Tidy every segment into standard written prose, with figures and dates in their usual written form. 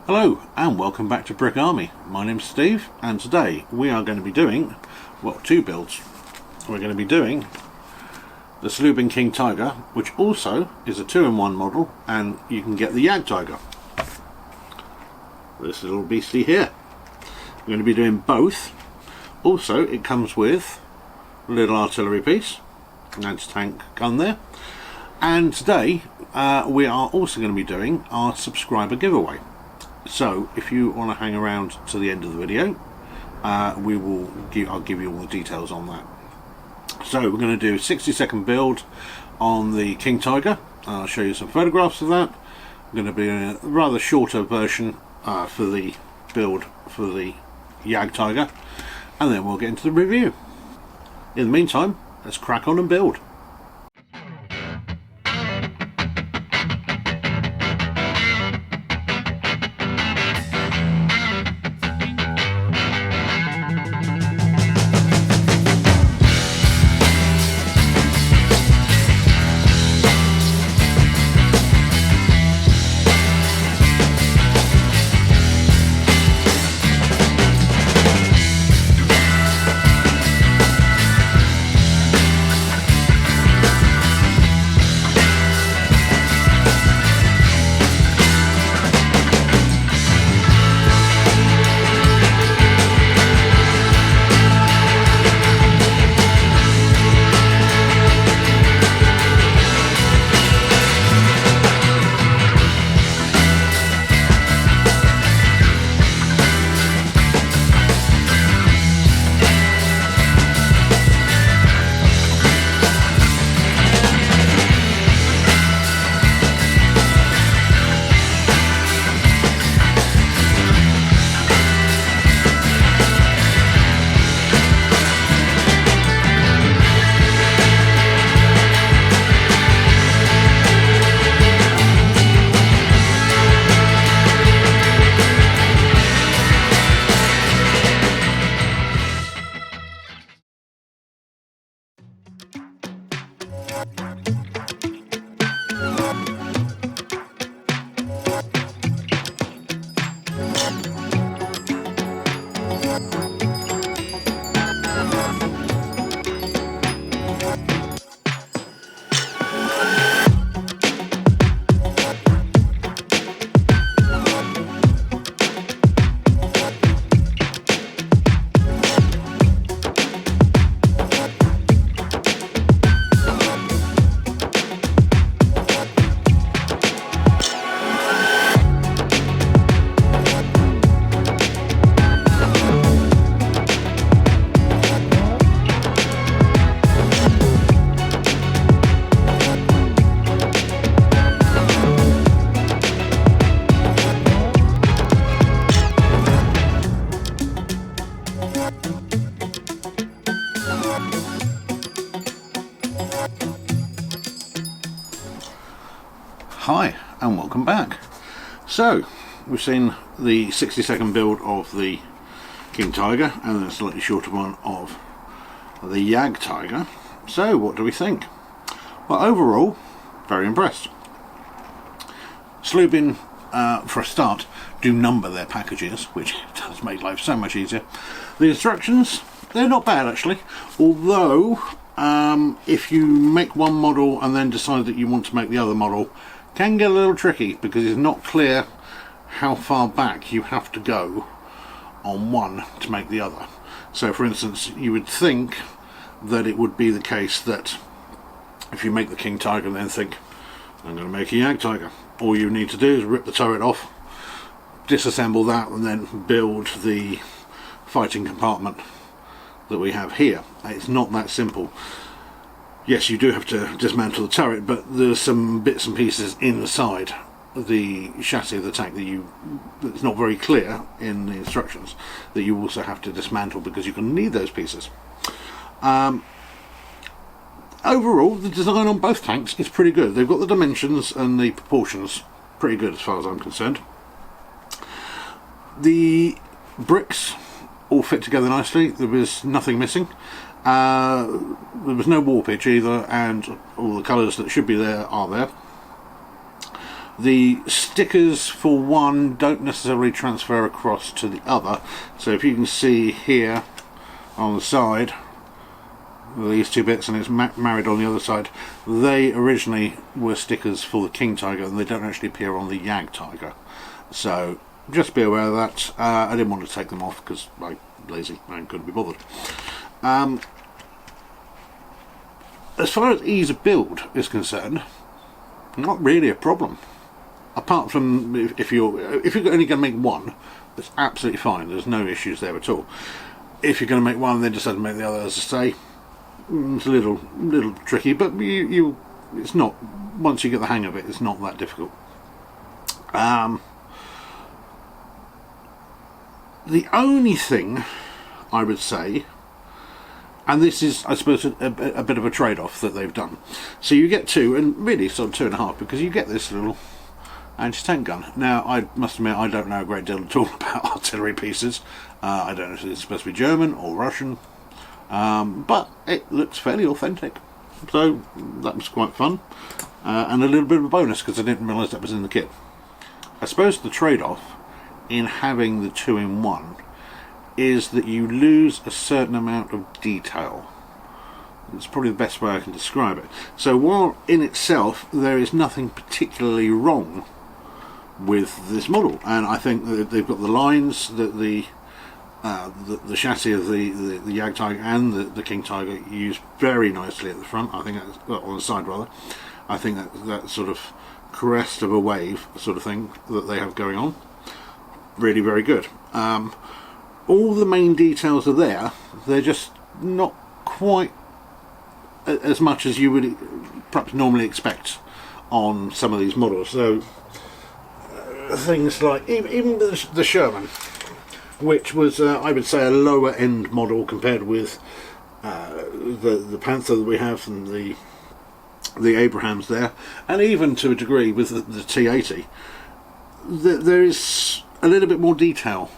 Hello and welcome back to Brick Army. My name's Steve and today we are going to be doing, well, two builds. We're going to be doing the Sluban King Tiger, which also is a 2-in-1 model, and you can get the Jagd Tiger. This little beastie here. We're going to be doing both. Also it comes with a little artillery piece, an anti-tank gun there. And today we are also going to be doing our subscriber giveaway. So if you want to hang around to the end of the video, I'll give you all the details on that. So we're going to do a 60-second build on the King Tiger. I'll show you some photographs of that. I'm going to be a rather shorter version for the build for the Jagd Tiger, and then we'll get into the review. In the meantime, let's crack on and build. Hi and welcome back. So we've seen the 60-second build of the King Tiger and a slightly shorter one of the Jagd Tiger. So what do we think? Well, overall, very impressed. Sluban, for a start, do number their packages, which does make life so much easier. The instructions, they're not bad actually, although if you make one model and then decide that you want to make the other model, can get a little tricky because it's not clear how far back you have to go on one to make the other. So for instance, you would think that it would be the case that if you make the King Tiger and then think, I'm going to make a Jagd Tiger, all you need to do is rip the turret off, disassemble that, and then build the fighting compartment that we have here. It's not that simple. Yes, you do have to dismantle the turret, but there's some bits and pieces inside the chassis of the tank that's not very clear in the instructions that you also have to dismantle because you're going to need those pieces. Overall, the design on both tanks is pretty good. They've got the dimensions and the proportions pretty good as far as I'm concerned. The bricks all fit together nicely. There was nothing missing. There was no warpage either, and all the colours that should be there are there. The stickers for one don't necessarily transfer across to the other, so if you can see here on the side, these two bits, and it's married on the other side, they originally were stickers for the King Tiger and they don't actually appear on the Jagd Tiger. So just be aware of that. I didn't want to take them off because I'm lazy and couldn't be bothered. As far as ease of build is concerned, not really a problem. Apart from if you're only going to make one, that's absolutely fine. There's no issues there at all. If you're going to make one, then just have to make the other, as I say. It's a little tricky, but it's not. Once you get the hang of it, it's not that difficult. The only thing I would say, and this is, I suppose, a bit of a trade-off that they've done. So you get two, and really sort of 2.5, because you get this little anti-tank gun. Now, I must admit, I don't know a great deal at all about artillery pieces. I don't know if it's supposed to be German or Russian. But it looks fairly authentic, so that was quite fun, and a little bit of a bonus because I didn't realise that was in the kit. I suppose the trade-off in having the 2-in-1 is that you lose a certain amount of detail. It's probably the best way I can describe it. So while in itself there is nothing particularly wrong with this model, and I think that they've got the lines that the chassis of the Jagd Tiger and the King Tiger used very nicely at the front. I think that's, well, on the side rather. I think that sort of crest of a wave sort of thing that they have going on, really very good. All the main details are there. They're just not quite as much as you would perhaps normally expect on some of these models. So things like even the Sherman, which was, I would say, a lower end model compared with the Panther that we have and the Abrahams there, and even to a degree with the T80. There is a little bit more detail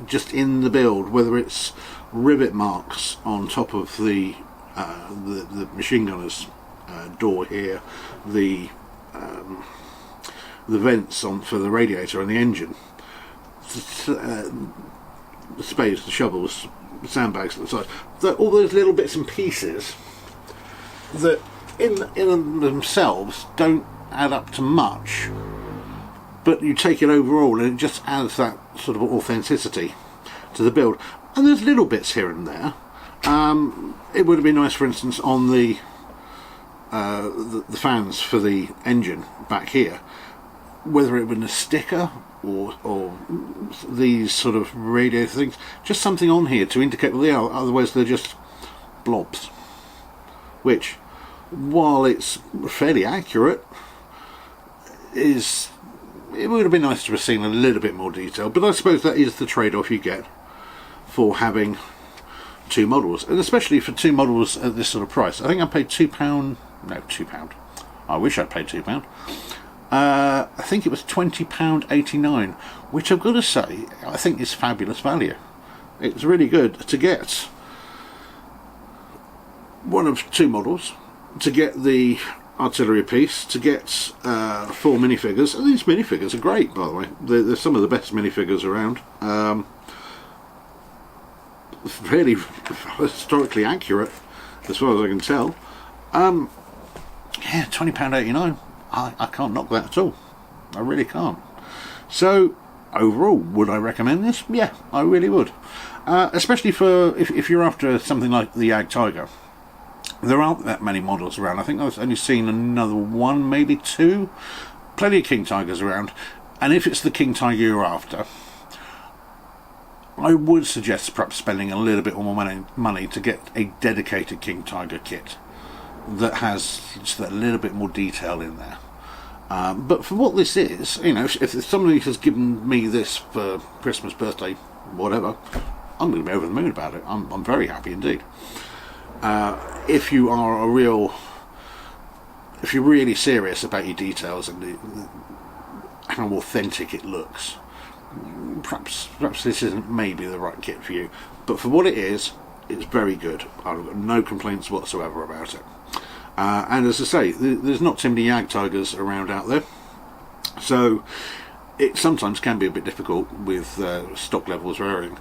just in the build, whether it's rivet marks on top of the machine gunner's door here, the vents for the radiator and the engine. The spades, the shovels, the sandbags at the side, all those little bits and pieces that in themselves don't add up to much, but you take it overall and it just adds that sort of authenticity to the build. And there's little bits here and there. It would have been nice, for instance, on the fans for the engine back here, whether it was a sticker or these sort of radio things, just something on here to indicate what they are. Otherwise they're just blobs, which, while it's fairly accurate, it would have been nice to have seen a little bit more detail. But I suppose that is the trade-off you get for having two models, and especially for two models at this sort of price. I think I paid £2. No, £2. I wish I'd paid £2. I think it was £20.89, which I've got to say I think is fabulous value. It's really good to get one of two models, to get the artillery piece, to get 4 minifigures. And these minifigures are great, by the way. They're some of the best minifigures around. Really historically accurate as far as I can tell. Yeah, £20.89. I can't knock that at all. I really can't. So overall, would I recommend this? Yeah, I really would. Especially for if you're after something like the Jagd Tiger. There aren't that many models around. I think I've only seen another one, maybe two. Plenty of King Tigers around. And if it's the King Tiger you're after, I would suggest perhaps spending a little bit more money to get a dedicated King Tiger kit that has just a little bit more detail in there. But for what this is, you know, if somebody has given me this for Christmas, birthday, whatever, I'm going to be over the moon about it. I'm very happy indeed. If you are if you're really serious about your details and how authentic it looks, perhaps this isn't maybe the right kit for you. But for what it is, it's very good. I've got no complaints whatsoever about it. And as I say, there's not too many Jagd Tigers around out there. So it sometimes can be a bit difficult with stock levels varying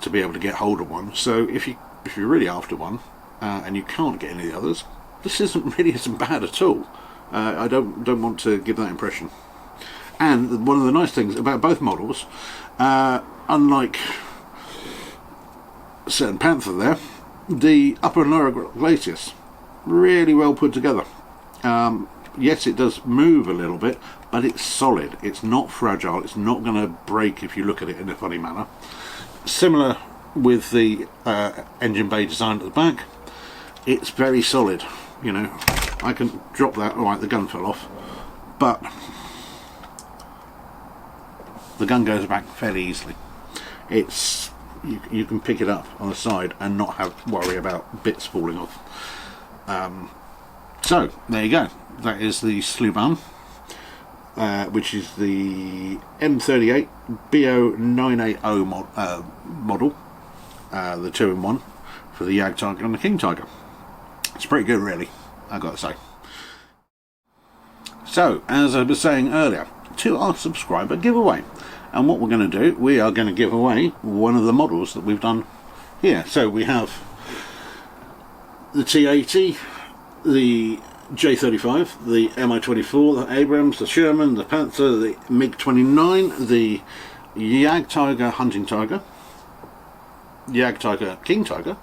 to be able to get hold of one. So if you're really after one and you can't get any of the others, this isn't bad at all. I don't want to give that impression. And one of the nice things about both models, unlike certain Panther there, the upper and lower glacis really well put together. Yes, it does move a little bit, but it's solid. It's not fragile. It's not going to break if you look at it in a funny manner. Similar with the engine bay design at the back. It's very solid. You know, I can drop that. All right, the gun fell off, but the gun goes back fairly easily. It's you can pick it up on the side and not worry about bits falling off. So there you go. That is the Sluban, which is the M38 BO980 model, the 2-in-1 for the Jagd Tiger and the King Tiger. It's pretty good, really, I've got to say. So, as I was saying earlier, to our subscriber giveaway. And what we're going to do, we are going to give away one of the models that we've done here. So we have the T80, the J35, the Mi24, the Abrams, the Sherman, the Panther, the MiG-29, the Jagd Tiger Hunting Tiger, Jagd Tiger King Tiger,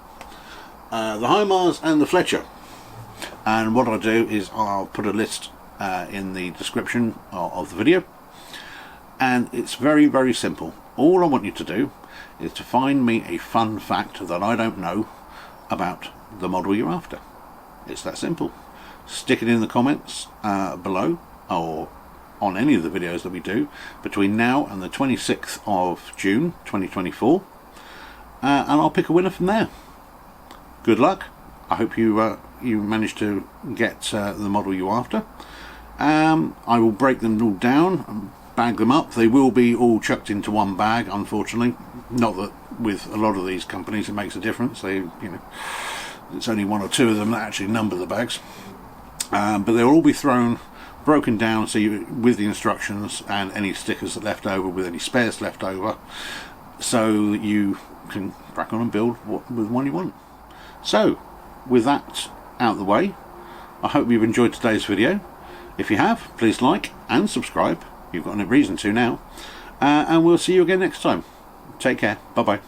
the HIMARS and the Fletcher. And what I'll do is I'll put a list in the description of the video, and it's very, very simple. All I want you to do is to find me a fun fact that I don't know about the model you're after. It's that simple. Stick it in the comments below, or on any of the videos that we do between now and the 26th of June 2024, and I'll pick a winner from there. Good luck. I hope you manage to get the model you're after. I will break them all down and bag them up. They will be all chucked into one bag, unfortunately. Not that with a lot of these companies it makes a difference. It's only one or two of them that actually number the bags. But they'll all be thrown, broken down, so with the instructions and any stickers that left over, with any spares left over, so you can crack on and build with one you want. So, with that out of the way, I hope you've enjoyed today's video. If you have, please like and subscribe. You've got no reason to now. And we'll see you again next time. Take care. Bye bye.